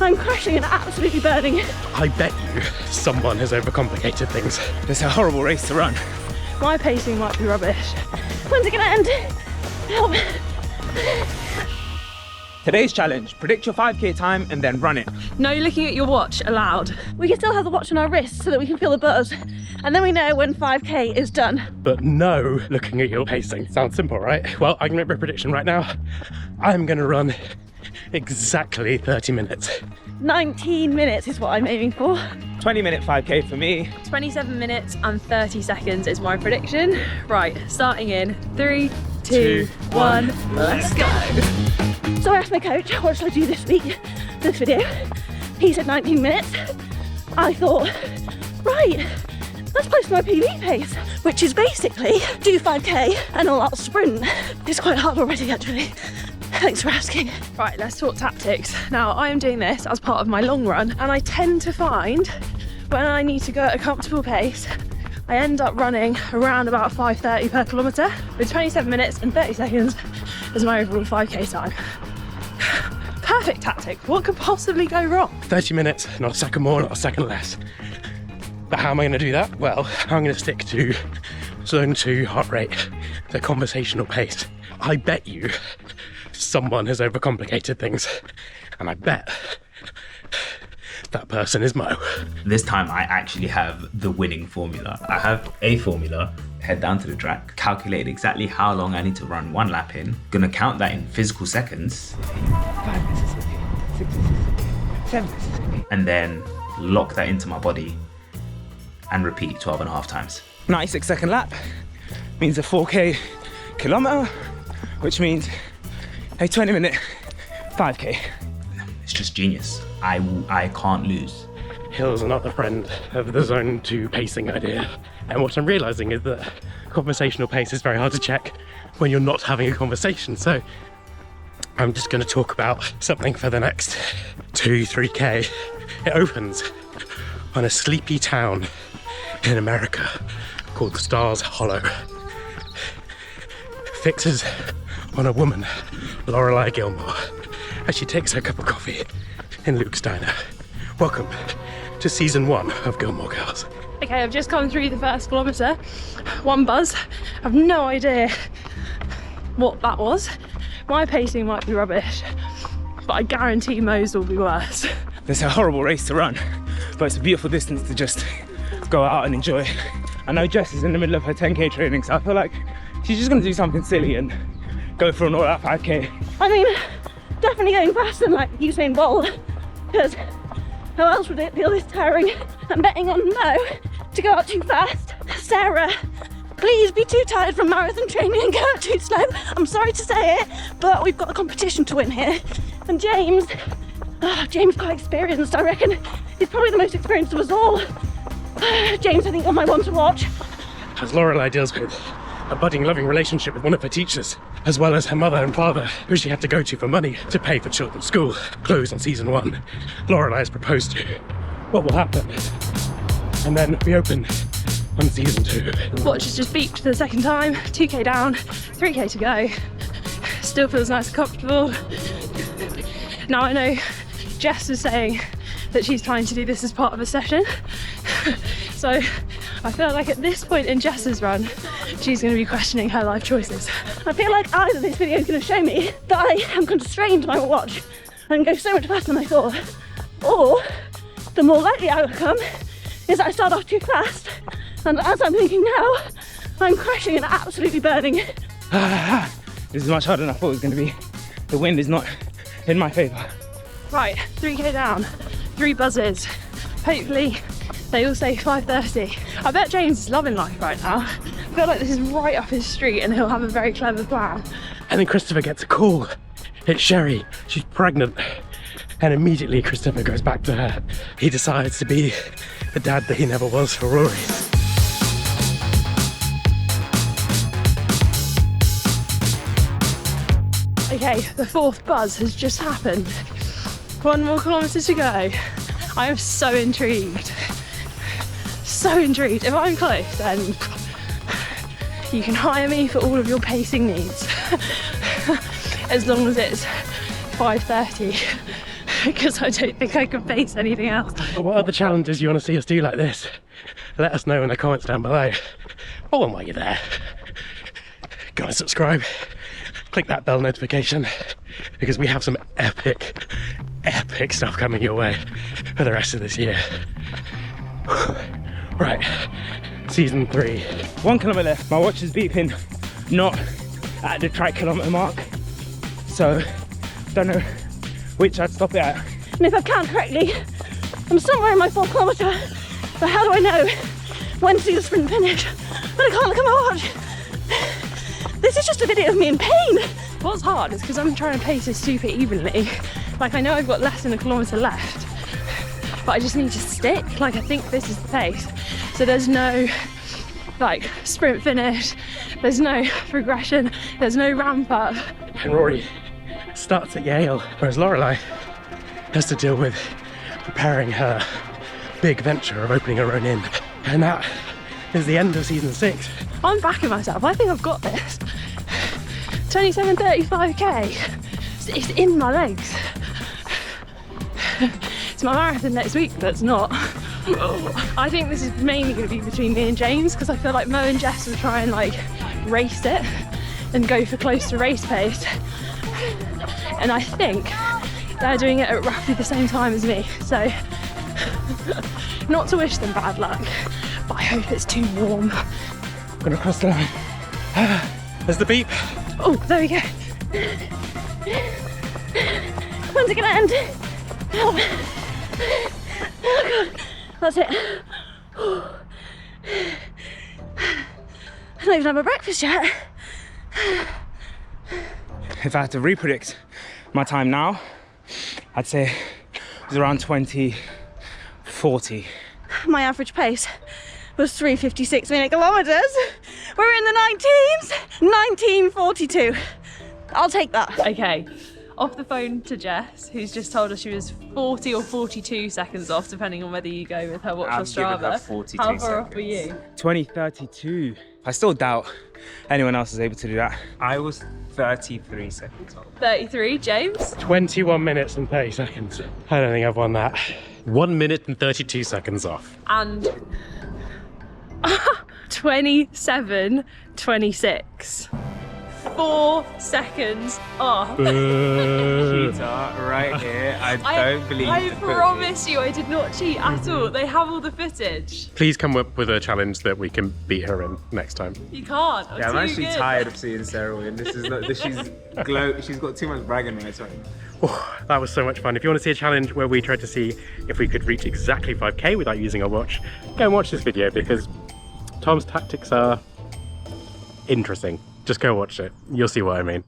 I'm crashing and absolutely burning. I bet you someone has overcomplicated things. It's a horrible race to run. My pacing might be rubbish. When's it gonna end? Help. Today's challenge, predict your 5K time and then run it. No looking at your watch allowed. We can still have the watch on our wrist so that we can feel the buzz. And then we know when 5K is done. But no looking at your pacing. Sounds simple, right? Well, I can make my prediction right now. I'm gonna run exactly 30 minutes. 19 minutes is what I'm aiming for. 20-minute 5K for me. 27 minutes and 30 seconds is my prediction. Right, starting in 3, 2, 1, let's go. So I asked my coach, what should I do this week, this video? He said 19 minutes. I thought, right, that's close to my PB pace, which is basically do 5K and all out sprint. It's quite hard already, actually. Thanks for asking. Right, let's talk tactics. Now, I am doing this as part of my long run, and I tend to find when I need to go at a comfortable pace, I end up running around about 5:30 per kilometre, with 27 minutes and 30 seconds as my overall 5K time. Perfect tactic. What could possibly go wrong? 30 minutes, not a second more, not a second less. But how am I going to do that? Well, I'm going to stick to zone 2 heart rate, the conversational pace. I bet you someone has overcomplicated things, and I bet that person is Mo. This time I actually have the winning formula. I have a formula, head down to the track, calculate exactly how long I need to run one lap in, gonna count that in physical seconds, 5 Mississippi, 6 Mississippi, 7 Mississippi. and then lock that into my body and repeat 12 and a half times. 96-second lap means a 4K kilometer, which means a 20-minute 5K. It's just genius. I can't lose. Hill's another friend of the zone 2 pacing idea. And what I'm realising is that conversational pace is very hard to check when you're not having a conversation. So I'm just going to talk about something for the next 2-3K. It opens on a sleepy town in America called Stars Hollow. Fixes on a woman, Lorelei Gilmore, as she takes her cup of coffee in Luke's diner. Welcome to season 1 of Gilmore Girls. Okay, I've just come through the first kilometre. One buzz. I've no idea what that was. My pacing might be rubbish, but I guarantee Mo's will be worse. It's a horrible race to run, but it's a beautiful distance to just go out and enjoy. I know Jess is in the middle of her 10K training, so I feel like she's just gonna do something silly and go for an all-out 5K. I mean, definitely going faster than like Usain Bolt, because how else would it feel this tiring? I'm betting on Mo to go out too fast. Sarah, please be too tired from marathon training and go out too slow. I'm sorry to say it, but we've got a competition to win here. And James, James quite experienced. I reckon he's probably the most experienced of us all. James, I think, you're my one to watch. As Lorelei deals with a budding loving relationship with one of her teachers, as well as her mother and father, who she had to go to for money to pay for children's school, closed on season 1. Lorelei has proposed to. What will happen? And then we open on season 2. Watch has just beeped for the second time. 2K down, 3K to go. Still feels nice and comfortable. Now I know Jess was saying that she's trying to do this as part of a session. So I feel like at this point in Jess's run, she's going to be questioning her life choices. I feel like either this video is going to show me that I am constrained by my watch and go so much faster than I thought, or the more likely outcome is that I start off too fast, and as I'm thinking now, I'm crashing and absolutely burning. This is much harder than I thought it was going to be. The wind is not in my favour. Right, 3K down, 3 buzzes. Hopefully they all say 5:30. I bet James is loving life right now. I feel like this is right up his street and he'll have a very clever plan. And then Christopher gets a call. It's Sherry, she's pregnant. And immediately Christopher goes back to her. He decides to be the dad that he never was for Rory. Okay, the 4th buzz has just happened. 1 more kilometre to go. I am so intrigued. So intrigued. If I'm close, then you can hire me for all of your pacing needs. As long as it's 5:30. because I don't think I can pace anything else. What other challenges you want to see us do like this? Let us know in the comments down below. Oh, and while you're there, go and subscribe. Click that bell notification because we have some epic stuff coming your way for the rest of this year. Right, season 3. 1 kilometer left. My watch is beeping, not at the track kilometer mark. So, don't know which I'd stop it at. And if I've counted correctly, I'm somewhere in my 4 kilometre. But how do I know when to do the sprint finish? But I can't look at my watch. This is just a video of me in pain. What's hard is because I'm trying to pace this super evenly. Like, I know I've got less than a kilometre left, but I just need to stick. Like, I think this is the pace. So there's no like sprint finish, there's no progression, there's no ramp up. And Rory starts at Yale, whereas Lorelei has to deal with preparing her big venture of opening her own inn. And that is the end of season 6. I'm backing myself. I think I've got this. 27:35k. It's in my legs. It's my marathon next week, but it's not. I think this is mainly going to be between me and James, because I feel like Mo and Jess will try and like race it and go for close to race pace. And I think they're doing it at roughly the same time as me. So, not to wish them bad luck, but I hope it's too warm. I'm gonna cross the line. There's the beep. Oh, there we go. When's it gonna end? Oh. Oh God. That's it. I don't even have my breakfast yet. If I had to repredict my time now, I'd say it's around 20:40. My average pace was 3:56 minute kilometres. We're in the 19s. 19:42. I'll take that. Okay. Off the phone to Jess, who's just told us she was 40 or 42 seconds off, depending on whether you go with her watch or Strava. 42 How far off seconds. were you? 20:32. I still doubt anyone else is able to do that. I was 33 seconds off. 33, James? 21 minutes and 30 seconds. I don't think I've won that. 1 minute and 32 seconds off. And 27:26. 4 seconds off. Cheater right here. I don't believe I the footage. promise you I did not cheat at all. They have all the footage. Please come up with a challenge that we can beat her in next time. You can't. Yeah, I'm too actually good. tired of seeing Sarah win. This is not. She's got too much bragging rights right now. Oh, that was so much fun. If you want to see a challenge where we tried to see if we could reach exactly 5k without using our watch, go and watch this video because Tom's tactics are interesting. Just go watch it. You'll see what I mean.